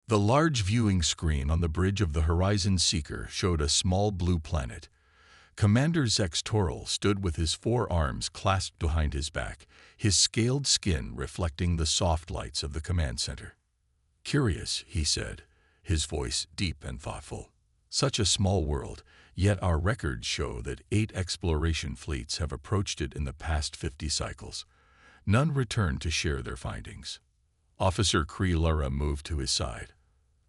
The large viewing screen on the bridge of the Horizon Seeker showed a small blue planet. Commander Zextoral stood with his forearms clasped behind his back, his scaled skin reflecting the soft lights of the command center. "Curious," he said, his voice deep and thoughtful. "Such a small world, yet our records show that 8 exploration fleets have approached it in the past 50 cycles. None returned to share their findings." Officer Kree-Lara moved to his side.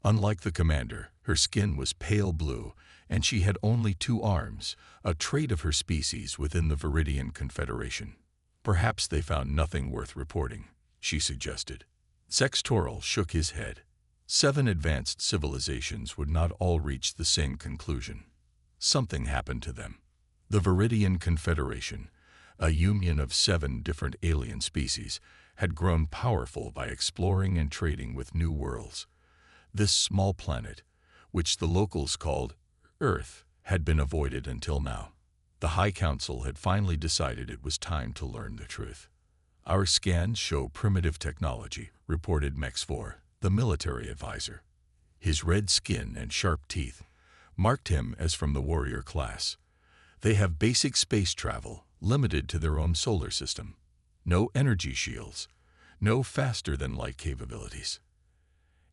Unlike the commander, her skin was pale blue, and she had only 2 arms, a trait of her species within the Viridian Confederation. "Perhaps they found nothing worth reporting," she suggested. Zextoral shook his head. 7 advanced civilizations would not all reach the same conclusion. Something happened to them. The Viridian Confederation, a union of 7 different alien species, had grown powerful by exploring and trading with new worlds. This small planet, which the locals called Earth, had been avoided until now. The High Council had finally decided it was time to learn the truth. "Our scans show primitive technology," reported Mexfor, the military advisor. His red skin and sharp teeth marked him as from the warrior class. "They have basic space travel, limited to their own solar system. No energy shields, no faster-than-light capabilities."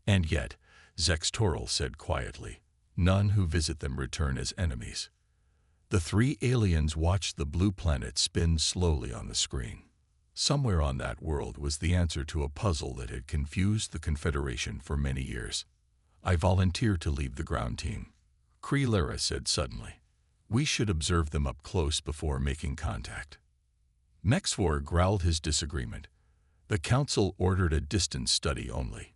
"And yet," Zextoral said quietly, "none who visit them return as enemies." The 3 aliens watched the blue planet spin slowly on the screen. Somewhere on that world was the answer to a puzzle that had confused the Confederation for many years. "I volunteer to lead the ground team," Kree-Lara said suddenly. "We should observe them up close before making contact." Mexfor growled his disagreement. "The Council ordered a distance study only.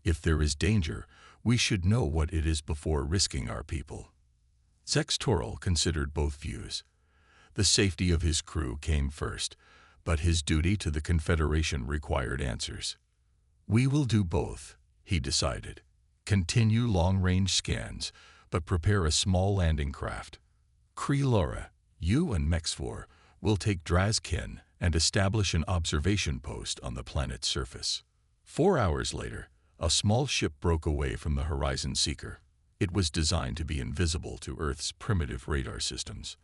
If there is danger, we should know what it is before risking our people." Zextoral considered both views. The safety of his crew came first, but his duty to the Confederation required answers. "We will do both," he decided. "Continue long-range scans, but prepare a small landing craft. Kree-Lara, you and Mexfor will take Drazkin and establish an observation post on the planet's surface." 4 hours later, a small ship broke away from the Horizon Seeker. It was designed to be invisible to Earth's primitive radar systems.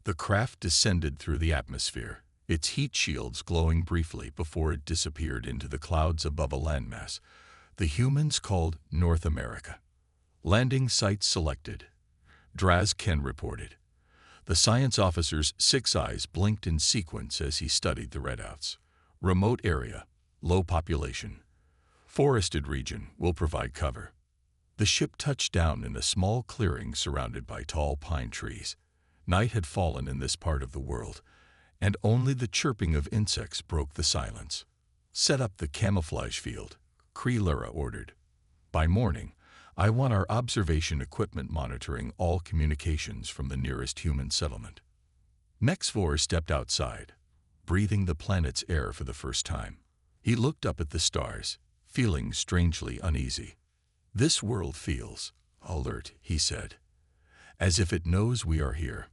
The craft descended through the atmosphere, its heat shields glowing briefly before it disappeared into the clouds above a landmass the humans called North America. "Landing site selected," Drazkin reported. The science officer's 6 eyes blinked in sequence as he studied the readouts. "Remote area, low population. Forested region will provide cover." The ship touched down in a small clearing surrounded by tall pine trees. Night had fallen in this part of the world, and only the chirping of insects broke the silence. "Set up the camouflage field," Kree-Lara ordered. "By morning, I want our observation equipment monitoring all communications from the nearest human settlement." Mexfor stepped outside, breathing the planet's air for the first time. He looked up at the stars, feeling strangely uneasy. "This world feels alert," he said, "as if it knows we are here."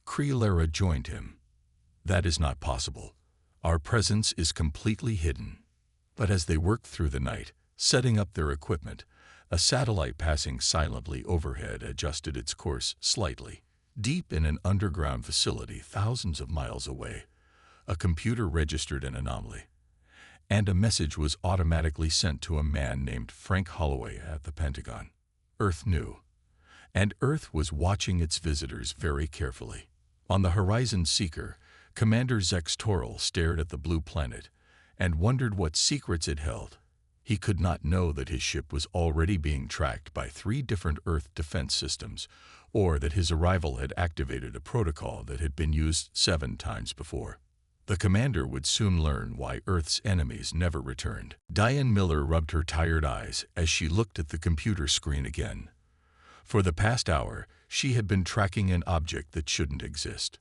Kree-Lara joined him. "That is not possible. Our presence is completely hidden." But as they worked through the night, setting up their equipment, a satellite passing silently overhead adjusted its course slightly. Deep in an underground facility thousands of miles away, a computer registered an anomaly, and a message was automatically sent to a man named Frank Holloway at the Pentagon. Earth knew, and Earth was watching its visitors very carefully. On the Horizon Seeker, Commander Zextoral stared at the blue planet and wondered what secrets it held. He could not know that his ship was already being tracked by 3 different Earth defense systems, or that his arrival had activated a protocol that had been used 7 times before. The commander would soon learn why Earth's enemies never returned. Diane Miller rubbed her tired eyes as she looked at the computer screen again. For the past hour, she had been tracking an object that shouldn't exist.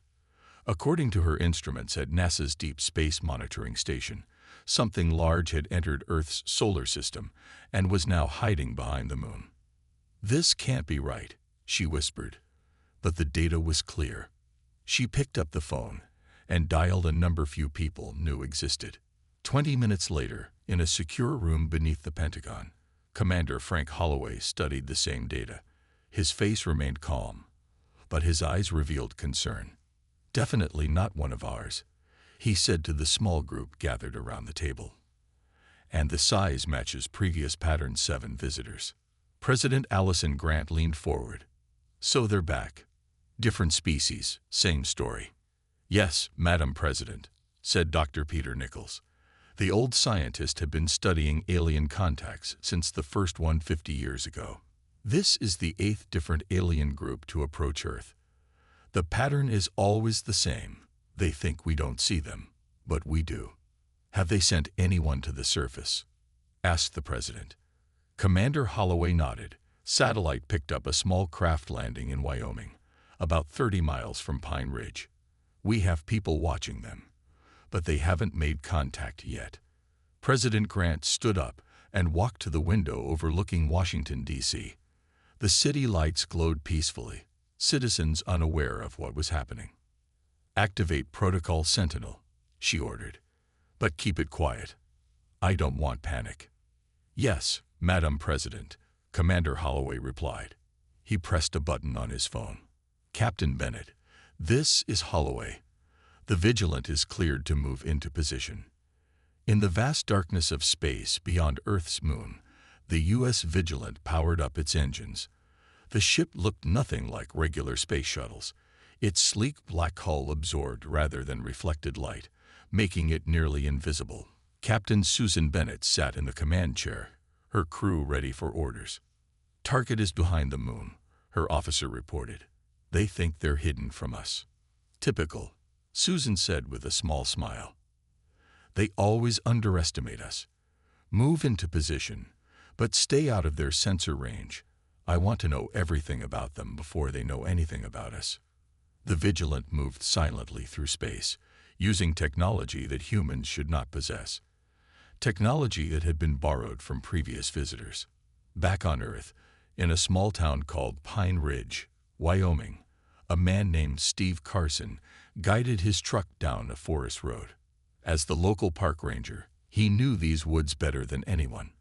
According to her instruments at NASA's Deep Space Monitoring Station, something large had entered Earth's solar system and was now hiding behind the moon. "This can't be right," she whispered. But the data was clear. She picked up the phone and dialed a number few people knew existed. 20 minutes later, in a secure room beneath the Pentagon, Commander Frank Holloway studied the same data. His face remained calm, but his eyes revealed concern. "Definitely not one of ours," he said to the small group gathered around the table. "And the size matches previous Pattern 7 visitors." President Allison Grant leaned forward. "So they're back. Different species, same story." "Yes, Madam President," said Dr. Peter Nichols. The old scientist had been studying alien contacts since the first one 50 years ago. "This is the 8th different alien group to approach Earth. The pattern is always the same. They think we don't see them, but we do." "Have they sent anyone to the surface?" asked the president. Commander Holloway nodded. "Satellite picked up a small craft landing in Wyoming, about 30 miles from Pine Ridge. We have people watching them, but they haven't made contact yet." President Grant stood up and walked to the window overlooking Washington, D.C. The city lights glowed peacefully, citizens unaware of what was happening. "Activate Protocol Sentinel," she ordered. "But keep it quiet. I don't want panic." "Yes, Madam President," Commander Holloway replied. He pressed a button on his phone. "Captain Bennett, this is Holloway. The Vigilant is cleared to move into position." In the vast darkness of space beyond Earth's moon, the U.S. Vigilant powered up its engines. The ship looked nothing like regular space shuttles. Its sleek black hull absorbed rather than reflected light, making it nearly invisible. Captain Susan Bennett sat in the command chair, her crew ready for orders. "Target is behind the moon," her officer reported. "They think they're hidden from us." "Typical," Susan said with a small smile. "They always underestimate us. Move into position, but stay out of their sensor range. I want to know everything about them before they know anything about us." The Vigilant moved silently through space, using technology that humans should not possess. Technology that had been borrowed from previous visitors. Back on Earth, in a small town called Pine Ridge, Wyoming, a man named Steve Carson guided his truck down a forest road. As the local park ranger, he knew these woods better than anyone.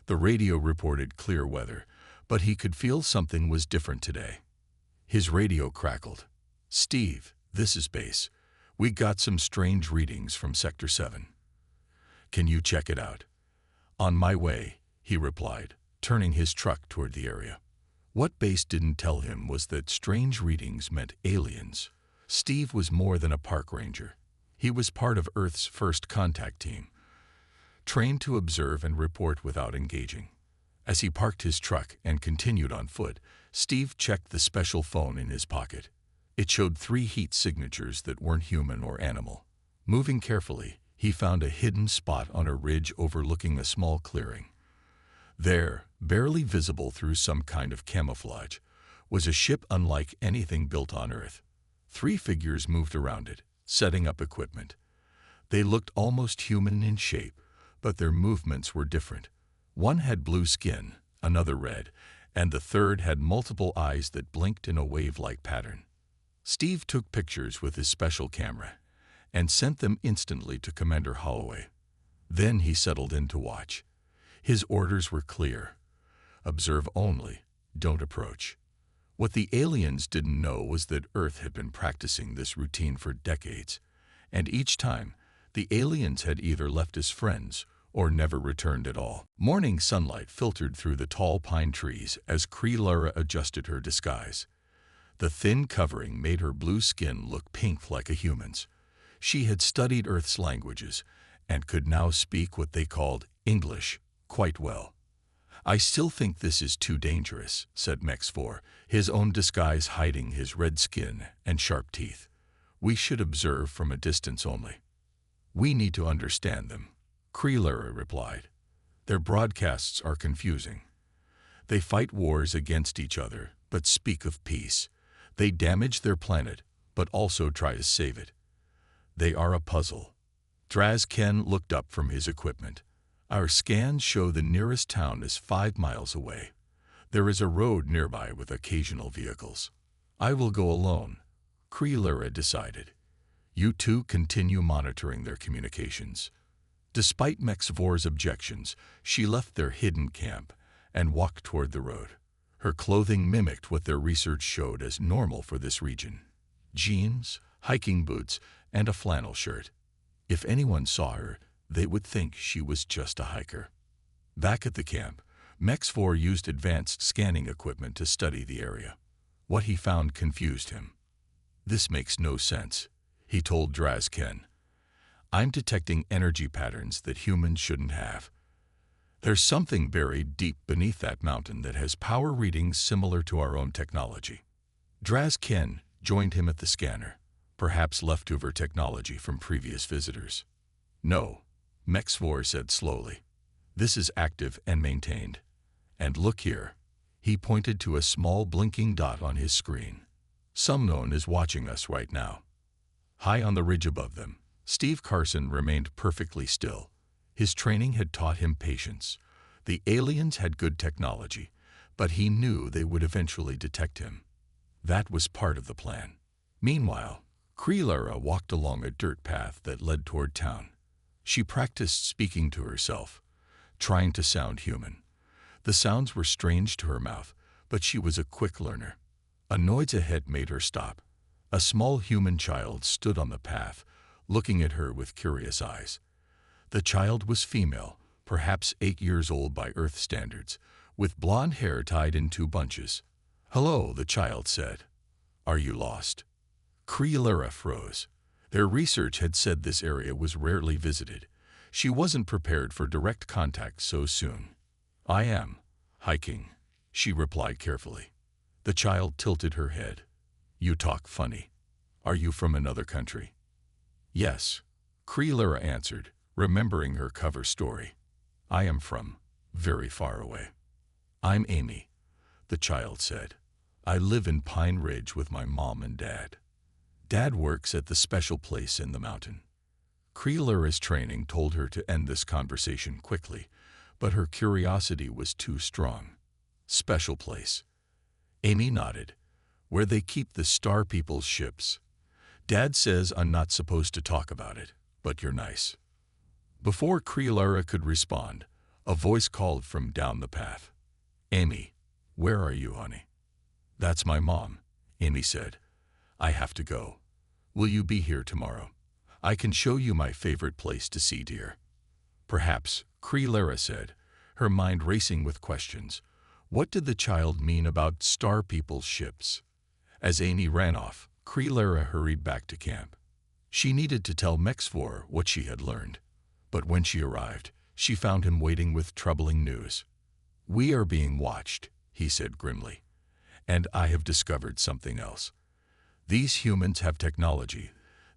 The radio reported clear weather, but he could feel something was different today. His radio crackled. "Steve, this is base. We got some strange readings from Sector 7. Can you check it out?" "On my way," he replied, turning his truck toward the area. What Base didn't tell him was that strange readings meant aliens. Steve was more than a park ranger. He was part of Earth's first contact team, trained to observe and report without engaging. As he parked his truck and continued on foot, Steve checked the special phone in his pocket. It showed 3 heat signatures that weren't human or animal. Moving carefully, he found a hidden spot on a ridge overlooking a small clearing. There, barely visible through some kind of camouflage, was a ship unlike anything built on Earth. 3 figures moved around it, setting up equipment. They looked almost human in shape, but their movements were different. One had blue skin, another red, and the third had multiple eyes that blinked in a wave-like pattern. Steve took pictures with his special camera and sent them instantly to Commander Holloway. Then he settled in to watch. His orders were clear. Observe only, don't approach. What the aliens didn't know was that Earth had been practicing this routine for decades, and each time, the aliens had either left as friends or never returned at all. Morning sunlight filtered through the tall pine trees as Cree Lara adjusted her disguise. The thin covering made her blue skin look pink like a human's. She had studied Earth's languages and could now speak what they called English quite well. "I still think this is too dangerous," said Mex 4, his own disguise hiding his red skin and sharp teeth. "We should observe from a distance only." "We need to understand them," Cree Lara replied. "Their broadcasts are confusing. They fight wars against each other, but speak of peace. They damage their planet, but also try to save it. They are a puzzle." Draz Ken looked up from his equipment. "Our scans show the nearest town is 5 miles away. There is a road nearby with occasional vehicles." "I will go alone," Cree Lara decided. "You two continue monitoring their communications." Despite Mex 4's objections, she left their hidden camp and walked toward the road. Her clothing mimicked what their research showed as normal for this region: jeans, hiking boots, and a flannel shirt. If anyone saw her, they would think she was just a hiker. Back at the camp, Mex4 used advanced scanning equipment to study the area. What he found confused him. "This makes no sense," he told Drazken. "I'm detecting energy patterns that humans shouldn't have. There's something buried deep beneath that mountain that has power readings similar to our own technology." Drazken joined him at the scanner, perhaps leftover technology from previous visitors. "No," Mex4 said slowly. "This is active and maintained. And look here." He pointed to a small blinking dot on his screen. "Someone is watching us right now." High on the ridge above them, Steve Carson remained perfectly still. His training had taught him patience. The aliens had good technology, but he knew they would eventually detect him. That was part of the plan. Meanwhile, Kreelara walked along a dirt path that led toward town. She practiced speaking to herself, trying to sound human. The sounds were strange to her mouth, but she was a quick learner. A noise ahead made her stop. A small human child stood on the path, looking at her with curious eyes. The child was female, perhaps 8 years old by Earth standards, with blonde hair tied in 2 bunches. "Hello," the child said. "Are you lost?" Kreelara froze. Their research had said this area was rarely visited. She wasn't prepared for direct contact so soon. "I am hiking," she replied carefully. The child tilted her head. "You talk funny. Are you from another country?" "Yes," Kreelara answered, remembering her cover story. "I am from very far away." "I'm Amy," the child said. "I live in Pine Ridge with my mom and dad. Dad works at the special place in the mountain." Kreelara's training told her to end this conversation quickly, but her curiosity was too strong. "Special place." Amy nodded. "Where they keep the Star People's ships. Dad says I'm not supposed to talk about it, but you're nice." Before Kreelara could respond, a voice called from down the path. "Amy, where are you, honey?" "That's my mom," Amy said. "I have to go. Will you be here tomorrow? I can show you my favorite place to see deer." "Perhaps," Kreelara said, her mind racing with questions. What did the child mean about Star People's ships? As Amy ran off, Kreelara hurried back to camp. She needed to tell Mex4 what she had learned. But when she arrived, she found him waiting with troubling news. "We are being watched," he said grimly. "And I have discovered something else. These humans have technology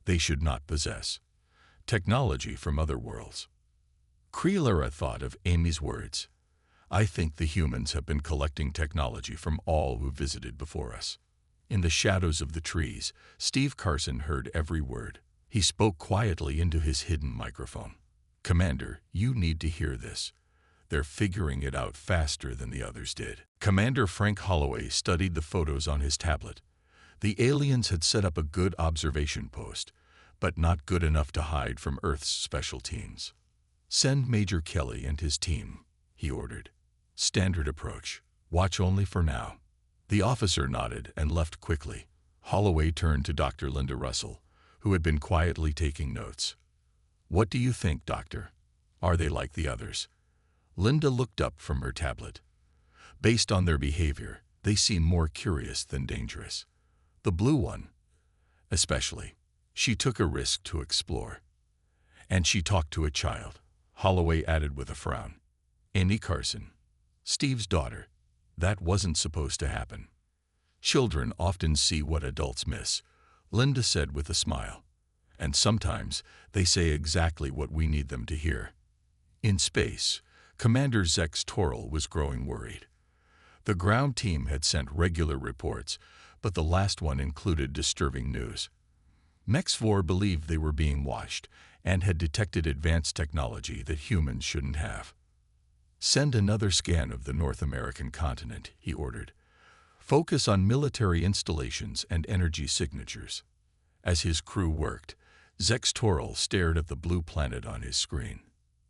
they should not possess. Technology from other worlds." Kreelara thought of Amy's words. "I think the humans have been collecting technology from all who visited before us." In the shadows of the trees, Steve Carson heard every word. He spoke quietly into his hidden microphone. "Commander, you need to hear this. They're figuring it out faster than the others did." Commander Frank Holloway studied the photos on his tablet. The aliens had set up a good observation post, but not good enough to hide from Earth's special teams. "Send Major Kelly and his team," he ordered. "Standard approach. Watch only for now." The officer nodded and left quickly. Holloway turned to Dr. Linda Russell, who had been quietly taking notes. "What do you think, Doctor? Are they like the others?" Linda looked up from her tablet. "Based on their behavior, they seem more curious than dangerous. The blue one, especially. She took a risk to explore. And she talked to a child," Holloway added with a frown. "Amy Carson, Steve's daughter. That wasn't supposed to happen." "Children often see what adults miss," Linda said with a smile. "And sometimes they say exactly what we need them to hear." In space, Commander Zex Toril was growing worried. The ground team had sent regular reports, but the last one included disturbing news. Mex4 believed they were being watched and had detected advanced technology that humans shouldn't have. "Send another scan of the North American continent," he ordered. "Focus on military installations and energy signatures." As his crew worked, Zex Toril stared at the blue planet on his screen.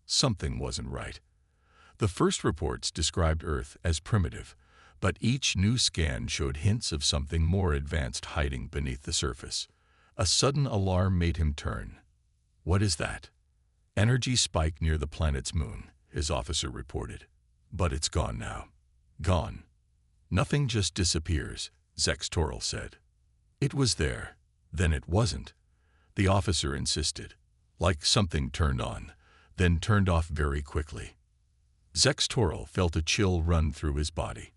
Something wasn't right. The first reports described Earth as primitive, but each new scan showed hints of something more advanced hiding beneath the surface. A sudden alarm made him turn. "What is that?" "Energy spike near the planet's moon," his officer reported. "But it's gone now." "Gone? Nothing just disappears," Zex Toril said. "It was there. Then it wasn't," the officer insisted. "Like something turned on, then turned off very quickly." Zex Toril felt a chill run through his body.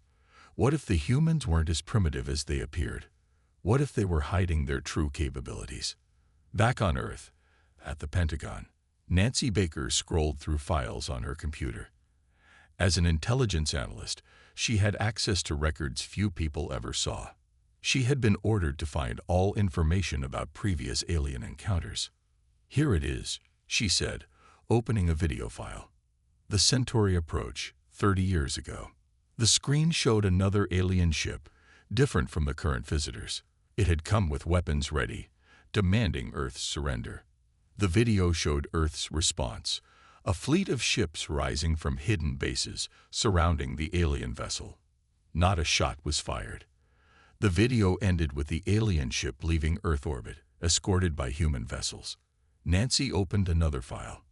What if the humans weren't as primitive as they appeared? What if they were hiding their true capabilities? Back on Earth, at the Pentagon, Nancy Baker scrolled through files on her computer. As an intelligence analyst, she had access to records few people ever saw. She had been ordered to find all information about previous alien encounters. "Here it is," she said, opening a video file. "The Centauri approach, 30 years ago." The screen showed another alien ship, different from the current visitors. It had come with weapons ready, demanding Earth's surrender. The video showed Earth's response, a fleet of ships rising from hidden bases surrounding the alien vessel. Not a shot was fired. The video ended with the alien ship leaving Earth orbit, escorted by human vessels. Nancy opened another file.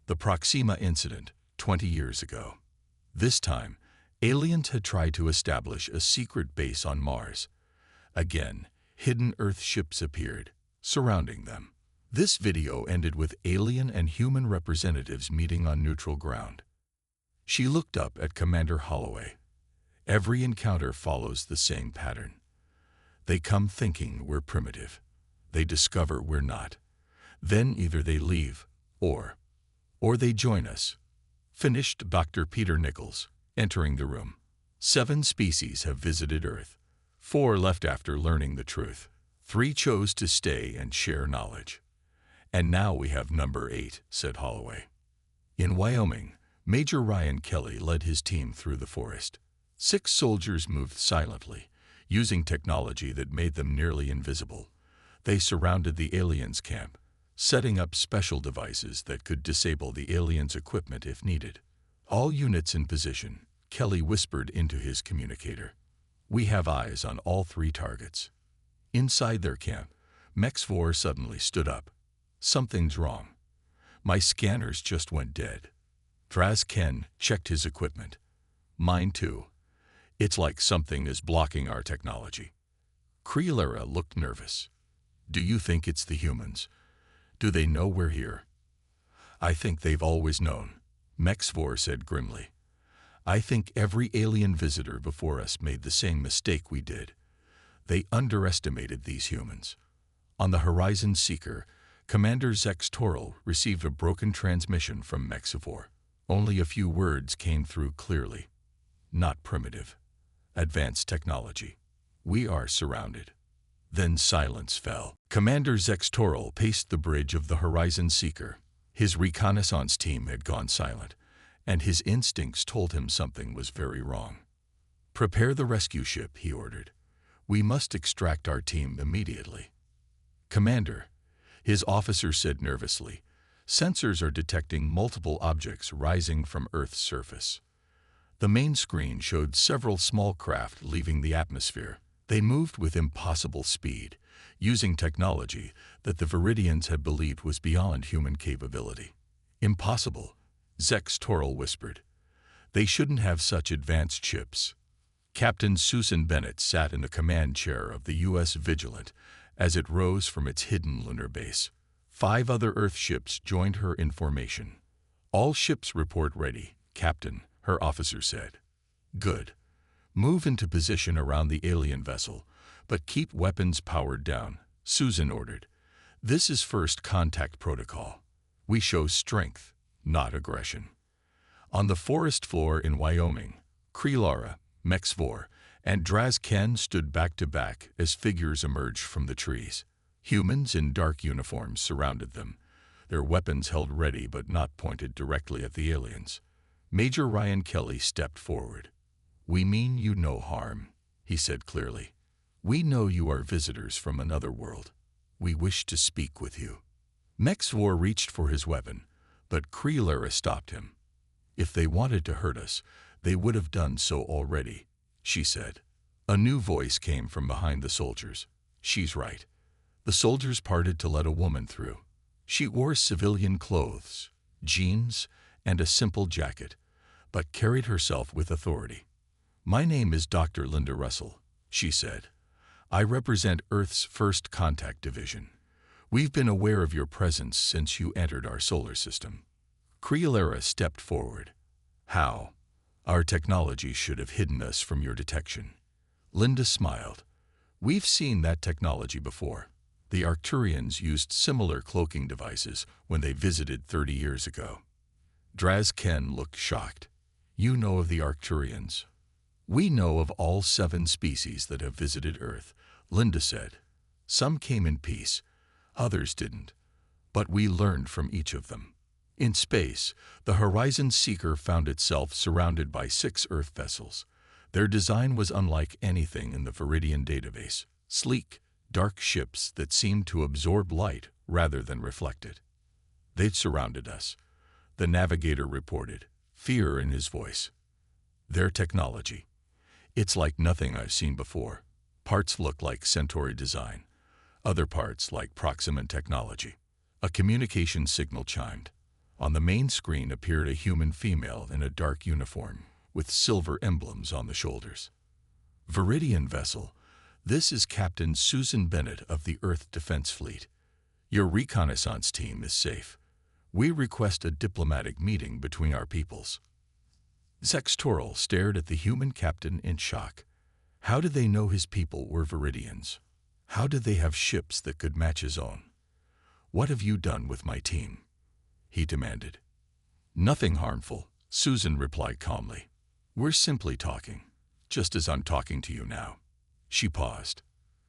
The Proxima incident, 20 years ago. This time, aliens had tried to establish a secret base on Mars. Again, hidden Earth ships appeared, surrounding them. This video ended with alien and human representatives meeting on neutral ground. She looked up at Commander Holloway. Every encounter follows the same pattern. They come thinking we're primitive. They discover we're not. Then either they leave, or they join us. Finished Dr. Peter Nichols, entering the room. 7 species have visited Earth. 4 left after learning the truth. 3 chose to stay and share knowledge. "And now we have number 8, said Holloway. In Wyoming, Major Ryan Kelly led his team through the forest. 6 soldiers moved silently, using technology that made them nearly invisible. They surrounded the aliens' camp, setting up special devices that could disable the aliens' equipment if needed. "All units in position," Kelly whispered into his communicator. "We have eyes on all 3 targets." Inside their camp, Mexvor suddenly stood up. "Something's wrong. My scanners just went dead." Draz Ken checked his equipment. "Mine too. It's like something is blocking our technology." Creelera looked nervous. "Do you think it's the humans? Do they know we're here?" "I think they've always known," Mexvor said grimly. "I think every alien visitor before us made the same mistake we did. They underestimated these humans." On the Horizon Seeker, Commander Zex Toril received a broken transmission from Mexvor. Only a few words came through clearly. "Not primitive. Advanced technology. We are surrounded." Then silence fell. Commander Zex Toril paced the bridge of the Horizon Seeker. His reconnaissance team had gone silent, and his instincts told him something was very wrong. "Prepare the rescue ship," he ordered. "We must extract our team immediately." "Commander," his officer said nervously, "sensors are detecting multiple objects rising from Earth's surface." The main screen showed several small craft leaving the atmosphere. They moved with impossible speed, using technology that the Viridians had believed was beyond human capability. "Impossible," Zex Toril whispered. "They shouldn't have such advanced ships." Captain Susan Bennett sat in the command chair of the U.S. Vigilant as it rose from its hidden lunar base. 5 other Earth ships joined her in formation. "All ships report ready, Captain," her officer said. "Good. Move into position around the alien vessel, but keep weapons powered down," Susan ordered. "This is first contact protocol. We show strength, not aggression." On the forest floor in Wyoming, Creelara, Mexvor, and Draz Ken stood back to back as figures emerged from the trees. Humans in dark uniforms surrounded them, their weapons held ready but not pointed directly at the aliens. Major Ryan Kelly stepped forward. "We mean you no harm," he said clearly. "We know you are visitors from another world. We wish to speak with you." Mexvor reached for his weapon, but Creelera stopped him. If they wanted to hurt us, they would have done so already, she said. A new voice came from behind the soldiers. She's right. The soldiers parted to let a woman through. She wore civilian clothes, jeans, and a simple jacket, but carried herself with authority. My name is Dr. Linda Russell, she said. I represent Earth's First Contact Division. We've been aware of your presence since you entered our solar system. Creolera stepped forward. How? Our technology should have hidden us from your detection. Linda smiled. We've seen that technology before. The Arcturians used similar cloaking devices when they visited 30 years ago. Draz-Ken looked shocked. You know of the Arcturians? We know of all 7 species that have visited Earth, Linda said. Some came in peace, others didn't, but we learned from each of them. In space, the Horizon Seeker found itself surrounded by 6 Earth vessels. Their design was unlike anything in the Viridian database, sleek, dark ships that seemed to absorb light rather than reflect it. They'd surrounded us, the navigator reported, fear in his voice. Their technology. It's like nothing I've seen before. Parts look like Centauri design, other parts like Proxima technology. A communication signal chimed. On the main screen appeared a human female in a dark uniform, with silver emblems on the shoulders. Viridian vessel, this is Captain Susan Bennett of the Earth Defense Fleet. Your reconnaissance team is safe. We request a diplomatic meeting between our peoples. Zextoral stared at the human captain in shock. How did they know his people were Viridians? How did they have ships that could match his own? What have you done with my team? He demanded. Nothing harmful, Susan replied calmly. We're simply talking, just as I'm talking to you now. She paused.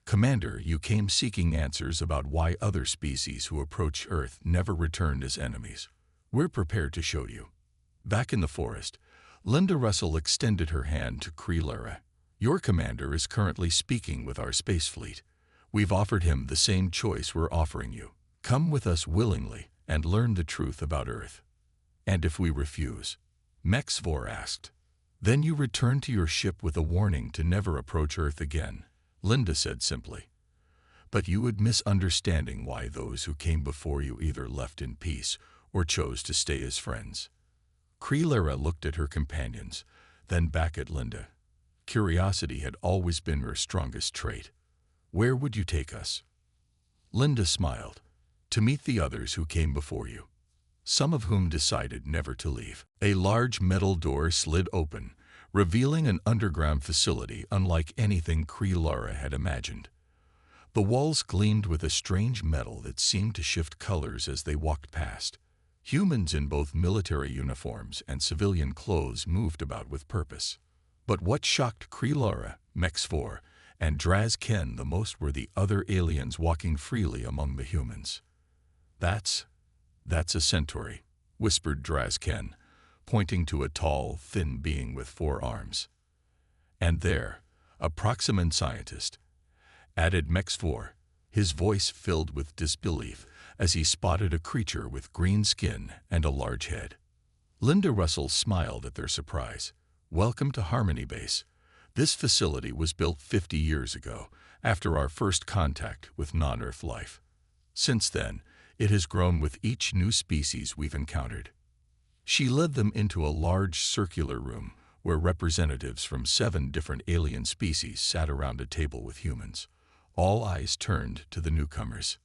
Commander, you came seeking answers about why other species who approach Earth never returned as enemies. We're prepared to show you. Back in the forest, Linda Russell extended her hand to Creolera. Your commander is currently speaking with our space fleet. We've offered him the same choice we're offering you. Come with us willingly and learn the truth about Earth. And if we refuse? Mexvor asked. Then you return to your ship with a warning to never approach Earth again, Linda said simply. But you would miss understanding why those who came before you either left in peace or chose to stay as friends. Creolera looked at her companions, then back at Linda. Curiosity had always been her strongest trait. Where would you take us? Linda smiled. To meet the others who came before you, some of whom decided never to leave. A large metal door slid open, revealing an underground facility unlike anything Creolera had imagined. The walls gleamed with a strange metal that seemed to shift colors as they walked past. Humans in both military uniforms and civilian clothes moved about with purpose. But what shocked Creolera, Mexvor, and Draz-Ken the most were the other aliens walking freely among the humans. That's a centauri, whispered Draz-Ken, pointing to a tall, thin being with 4 arms. And there, a Proximan scientist, added Mexvor, his voice filled with disbelief as he spotted a creature with green skin and a large head. Linda Russell smiled at their surprise. Welcome to Harmony Base. This facility was built 50 years ago, after our first contact with non-Earth life. Since then, it has grown with each new species we've encountered. She led them into a large circular room where representatives from 7 different alien species sat around a table with humans. All eyes turned to the newcomers.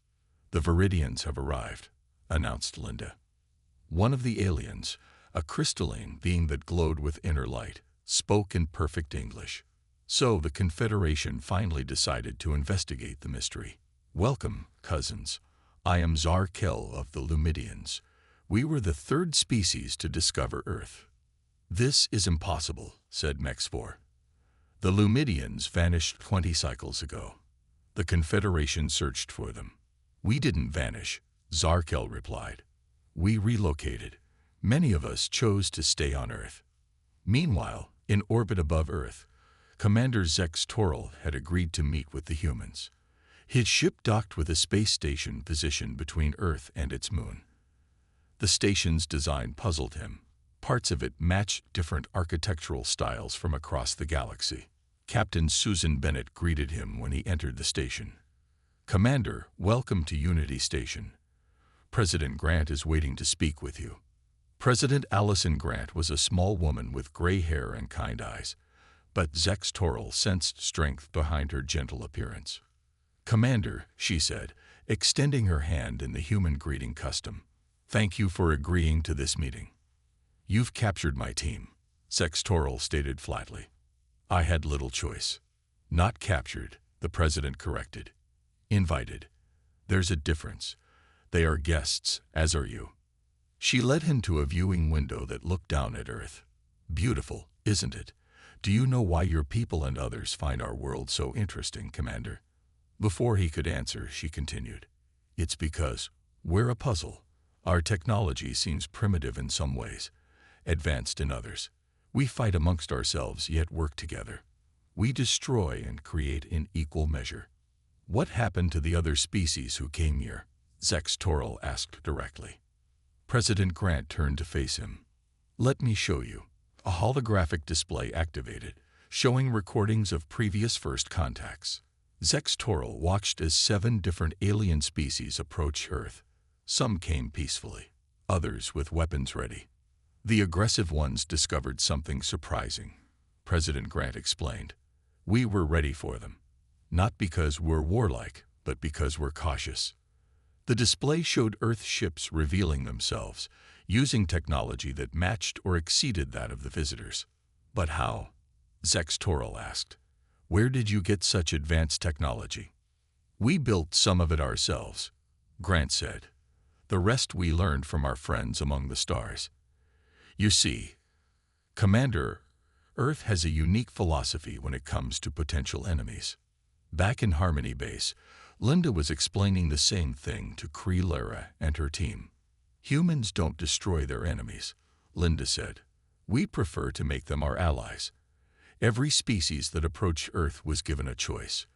The Viridians have arrived, announced Linda. One of the aliens, a crystalline being that glowed with inner light, spoke in perfect English. So the Confederation finally decided to investigate the mystery. Welcome, cousins. I am Zarkel of the Lumidians. We were the 3rd species to discover Earth. This is impossible, said Mexvor. The Lumidians vanished 20 cycles ago. The Confederation searched for them. We didn't vanish, Zarkel replied. We relocated. Many of us chose to stay on Earth. Meanwhile, in orbit above Earth, Commander Zextoral had agreed to meet with the humans. His ship docked with a space station positioned between Earth and its moon. The station's design puzzled him. Parts of it matched different architectural styles from across the galaxy. Captain Susan Bennett greeted him when he entered the station. "Commander, welcome to Unity Station. President Grant is waiting to speak with you." President Allison Grant was a small woman with gray hair and kind eyes, but Zex Toril sensed strength behind her gentle appearance. "Commander," she said, extending her hand in the human greeting custom, "thank you for agreeing to this meeting." "You've captured my team," Zex Toril stated flatly. "I had little choice." "Not captured," the president corrected. "Invited. There's a difference. They are guests, as are you." She led him to a viewing window that looked down at Earth. "Beautiful, isn't it? Do you know why your people and others find our world so interesting, Commander?" Before he could answer, she continued, "It's because we're a puzzle. Our technology seems primitive in some ways, advanced in others. We fight amongst ourselves, yet work together. We destroy and create in equal measure." "What happened to the other species who came here?" Zex Toril asked directly. President Grant turned to face him. "Let me show you." A holographic display activated, showing recordings of previous first contacts. Zex Toril watched as 7 different alien species approached Earth. Some came peacefully, others with weapons ready. The aggressive ones discovered something surprising. President Grant explained, "We were ready for them. Not because we're warlike, but because we're cautious." The display showed Earth ships revealing themselves, using technology that matched or exceeded that of the visitors. "But how?" Zex Toril asked. "Where did you get such advanced technology?" "We built some of it ourselves," Grant said. "The rest we learned from our friends among the stars. You see, Commander, Earth has a unique philosophy when it comes to potential enemies." Back in Harmony Base, Linda was explaining the same thing to Kree Lara and her team. "Humans don't destroy their enemies," Linda said. "We prefer to make them our allies. Every species that approached Earth was given a choice.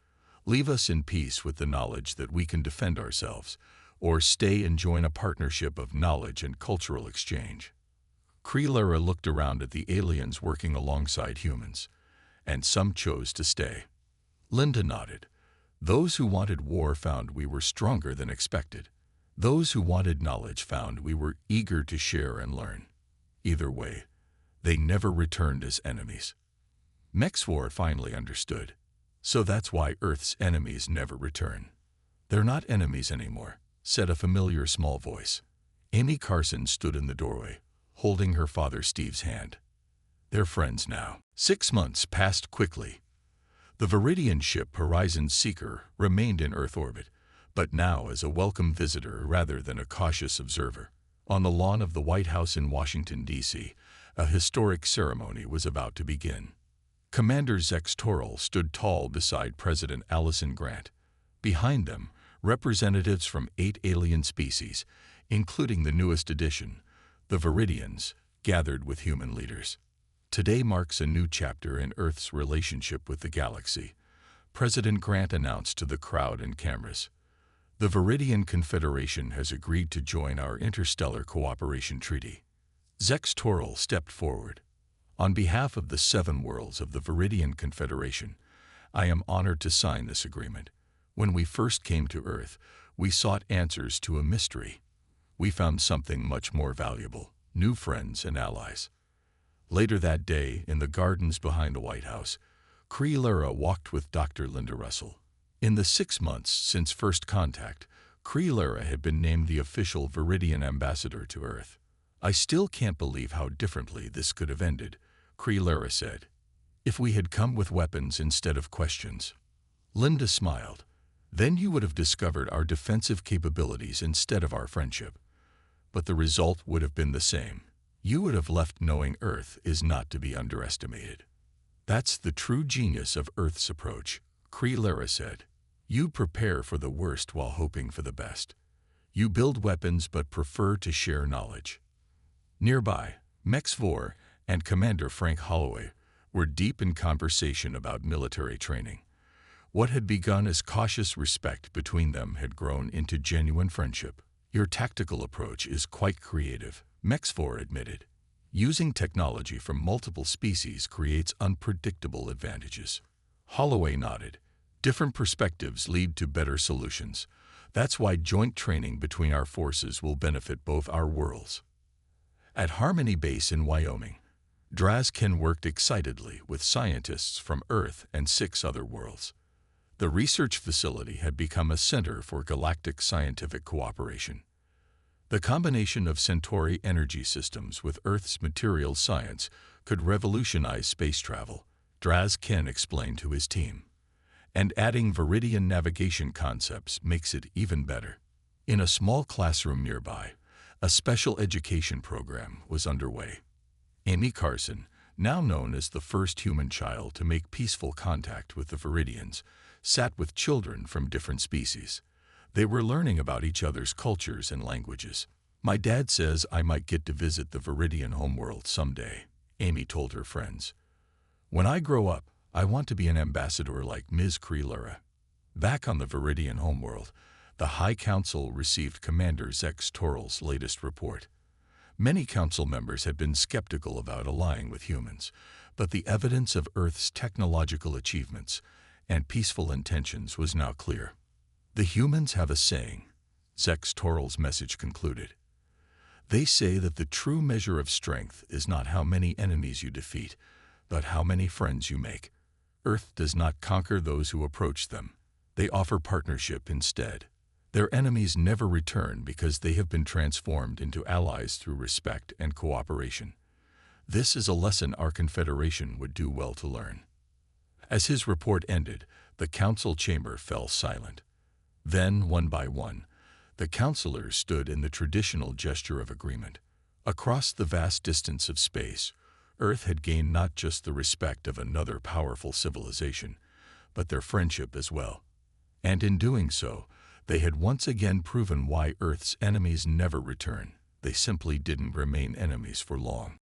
Leave us in peace with the knowledge that we can defend ourselves, or stay and join a partnership of knowledge and cultural exchange." Kree Lara looked around at the aliens working alongside humans, and some chose to stay. Linda nodded. "Those who wanted war found we were stronger than expected. Those who wanted knowledge found we were eager to share and learn. Either way, they never returned as enemies." Mexvor finally understood. "So that's why Earth's enemies never return." "They're not enemies anymore," said a familiar small voice. Amy Carson stood in the doorway, holding her father Steve's hand. "They're friends now." 6 months passed quickly. The Viridian ship Horizon Seeker remained in Earth orbit, but now as a welcome visitor rather than a cautious observer. On the lawn of the White House in Washington, D.C., a historic ceremony was about to begin. Commander Zex Toril stood tall beside President Allison Grant. Behind them, representatives from 8 alien species, including the newest addition, the Viridians, gathered with human leaders. "Today marks a new chapter in Earth's relationship with the galaxy," President Grant announced to the crowd and cameras. "The Viridian Confederation has agreed to join our Interstellar Cooperation Treaty." Zex Toril stepped forward. "On behalf of the 7 worlds of the Viridian Confederation, I am honored to sign this agreement. When we first came to Earth, we sought answers to a mystery. We found something much more valuable: new friends and allies." Later that day, in the gardens behind the White House, Kree Lara walked with Dr. Linda Russell. In the 6 months since first contact, Kree Lara had been named the official Viridian ambassador to Earth. "I still can't believe how differently this could have ended," Kree Lara said. "If we had come with weapons instead of questions." Linda smiled. "Then you would have discovered our defensive capabilities instead of our friendship. But the result would have been the same. You would have left knowing Earth is not to be underestimated." "That's the true genius of Earth's approach," Kree Lara said. "You prepare for the worst while hoping for the best. You build weapons but prefer to share knowledge." Nearby, Mexvor and Commander Frank Holloway were deep in conversation about military training. What had begun as cautious respect between them had grown into genuine friendship. "Your tactical approach is quite creative," Mexvor admitted. Using technology from multiple species creates unpredictable advantages. Holloway nodded. Different perspectives lead to better solutions. That's why joint training between our forces will benefit both our worlds. At Harmony Base in Wyoming, Drazkin worked excitedly with scientists from Earth and 6 other worlds. The research facility had become a center for galactic scientific cooperation. The combination of Centauri energy systems with Earth's materials science could revolutionize space travel, Drazkin explained to his team. And adding Viridian navigation concepts makes it even better. In a small classroom nearby, a special education program was underway. Amy Carson, now known as the first human child to make peaceful contact with the Viridians, sat with children from different species. They were learning about each other's cultures and languages. "My dad says I might get to visit the Viridian homeworld someday," Amy told her friends. "When I grow up, I want to be an ambassador like Ms. Kree-Lura." Back on the Viridian homeworld, the High Council received Commander Zex Toral's latest report. Many council members had been skeptical about allying with humans, but the evidence of Earth's technological achievements and peaceful intentions was now clear. "The humans have a saying," Zex Toral's message concluded. "They say that the true measure of strength is not how many enemies you defeat, but how many friends you make. Earth does not conquer those who approach them. They offer partnership instead. Their enemies never return because they have been transformed into allies through respect and cooperation. This is a lesson our Confederation would do well to learn." As his report ended, the council chamber fell silent. Then, one by one, the councilors stood in the traditional gesture of agreement. Across the vast distance of space, Earth had gained not just the respect of another powerful civilization, but their friendship as well. And in doing so, they had once again proven why Earth's enemies never return. They simply didn't remain enemies for long.